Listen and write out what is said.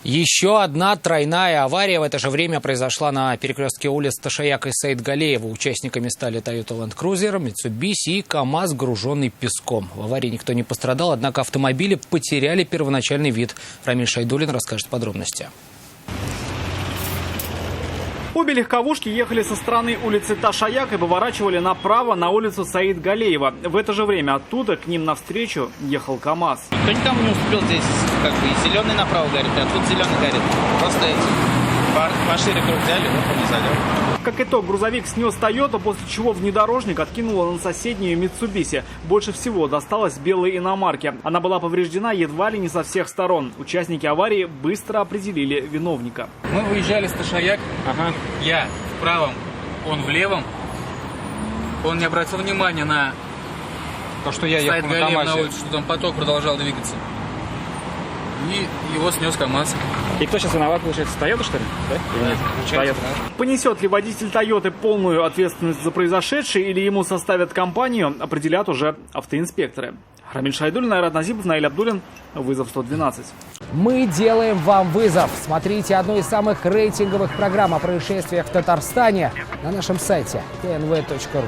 Еще одна тройная авария в это же время произошла на перекрестке улиц Ташаяк и Саидгалеева. Участниками стали Toyota Land Cruiser, Mitsubishi и КАМАЗ, груженный песком. В аварии никто не пострадал, однако автомобили потеряли первоначальный вид. Рамиль Шайдуллин расскажет подробности. Обе легковушки ехали со стороны улицы Ташаяк и поворачивали направо на улицу Саидгалеева. В это же время оттуда к ним навстречу ехал КАМАЗ. Никто никому не уступил, здесь как бы и зеленый направо горит, а тут зеленый горит. Просто пошире круг взяли, вот он и задел. Как итог, грузовик снес Toyota, после чего внедорожник откинуло на соседнюю Mitsubishi. Больше всего досталось белой иномарке. Она была повреждена едва ли не со всех сторон. Участники аварии быстро определили виновника. Мы выезжали с Ташаяк, я в правом, он в левом. Он не обратил внимания на то, что я ехал на КАМАЗе. На улицу, что там поток продолжал двигаться. И его снес КАМАЗ. И кто сейчас виноват, получается, Toyota, что ли? Да? Toyota. Понесет ли водитель Toyota полную ответственность за произошедшее или ему составят компанию, определят уже автоинспекторы. Рамиль Шайдуллин, Айрат Назипов, Наиль Абдуллин. Вызов 112. Мы делаем вам вызов. Смотрите одну из самых рейтинговых программ о происшествиях в Татарстане на нашем сайте tnv.ru.